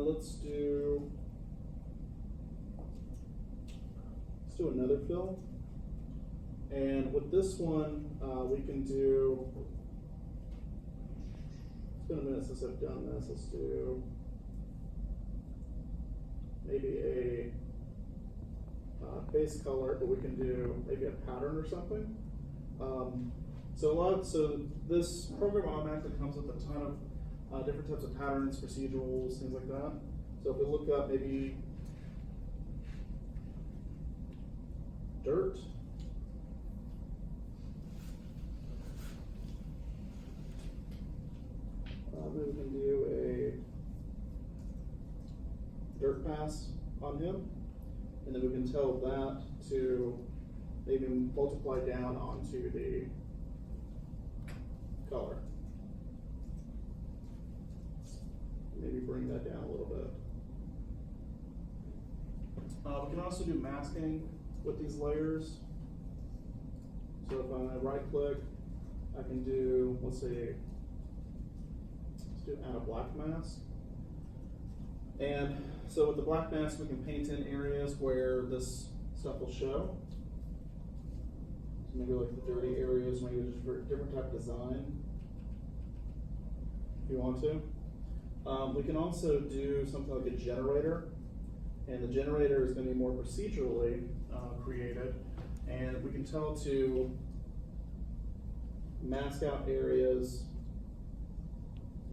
Let's do another fill. And with this one, we can do, it's been a minute since I've done this. Let's do maybe a base color, but we can do maybe a pattern or something. So this program automatically comes with a ton of different types of patterns, procedurals, things like that. So if we look up maybe dirt, maybe we can do a dirt pass on him, and then we can tell that to maybe multiply down onto the color. Maybe bring that down a little bit. We can also do masking with these layers. So if I right click, I can do, let's do add a black mask. And so with the black mask, we can paint in areas where this stuff will show. So maybe like the dirty areas, maybe just for a different type of design, if you want to. We can also do something like a generator, and the generator is going to be more procedurally created, and we can tell to mask out areas,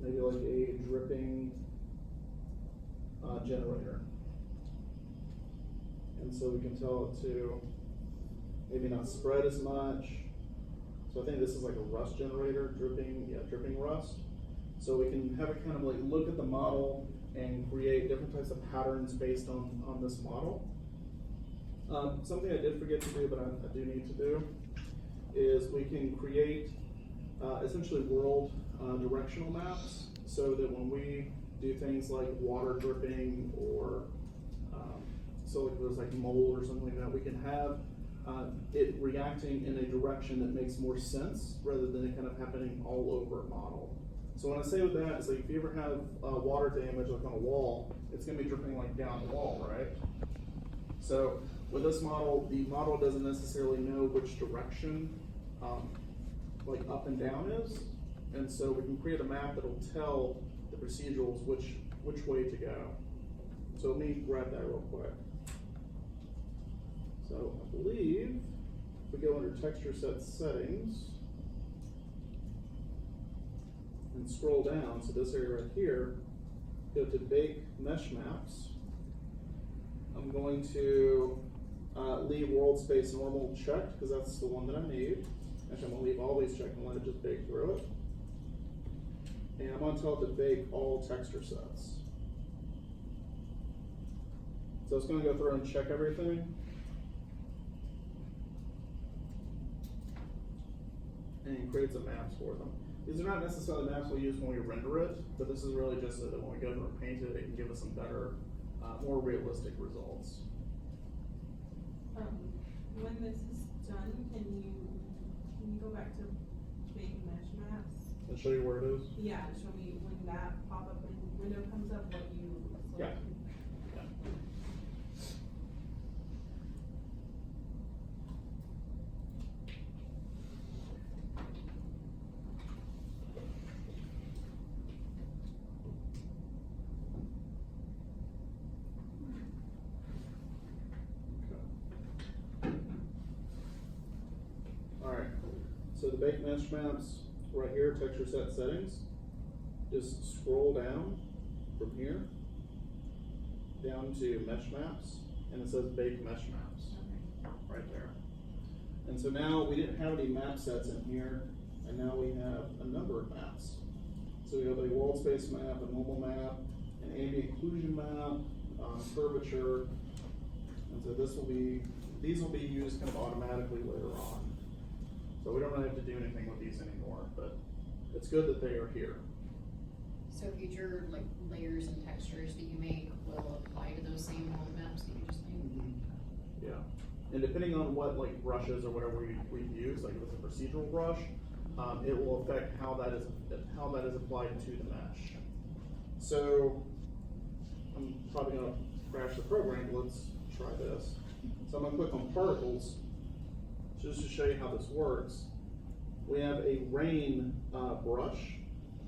maybe like a dripping generator. And so we can tell it to maybe not spread as much. So I think this is like a rust generator, dripping rust. So we can have it kind of like look at the model and create different types of patterns based on this model. Something I did forget to do, but I do need to do, is we can create essentially world directional maps, so that when we do things like water dripping, or so like there's like mold or something like that, we can have it reacting in a direction that makes more sense rather than it kind of happening all over a model. So when I say with that, it's like if you ever have water damage like on a wall, it's going to be dripping like down the wall, right? So with this model, the model doesn't necessarily know which direction like up and down is, and so we can create a map that will tell the procedurals which way to go. So let me grab that real quick. So I believe if we go under texture set settings and scroll down, so this area right here, go to bake mesh maps. I'm going to leave world space normal checked because that's the one that I need. Actually, I'm going to leave all these checked and let it just bake through it. And I'm going to tell it to bake all texture sets. So it's going to go through and check everything. And it creates a maps for them. These are not necessarily maps we'll use when we render it, but this is really just so that when we go through and paint it, it can give us some better, more realistic results. When this is done, can you go back to big mesh maps? And show you where it is? Yeah, show me when that pop-up window comes up, what you select. Yeah. So the bake mesh maps right here, texture set settings, just scroll down from here down to mesh maps, and it says bake mesh maps right there. And so now we didn't have any map sets in here, and now we have a number of maps. So we have a world space map, a normal map, an ambient occlusion map, curvature, and so these will be used kind of automatically later on. So we don't really have to do anything with these anymore, but it's good that they are here. So future like layers and textures that you make will apply to those same world maps that you just made? Mm-hmm. Yeah, and depending on what like brushes or whatever we use, like if it's a procedural brush, it will affect how that is applied to the mesh. So probably gonna crash the program, but let's try this. So I'm gonna click on particles, just to show you how this works. We have a rain brush,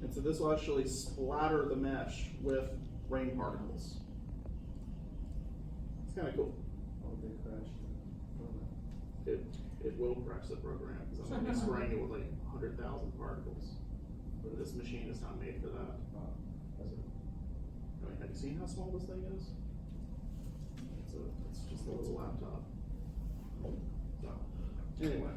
and so this will actually splatter the mesh with rain particles. It's kinda cool. Oh, they crashed the program. It will crash the program, because I'm gonna be spraying it with like 100,000 particles. But this machine is not made for that. That's it. I mean, have you seen how small this thing is? It's just a little laptop. So, anyway,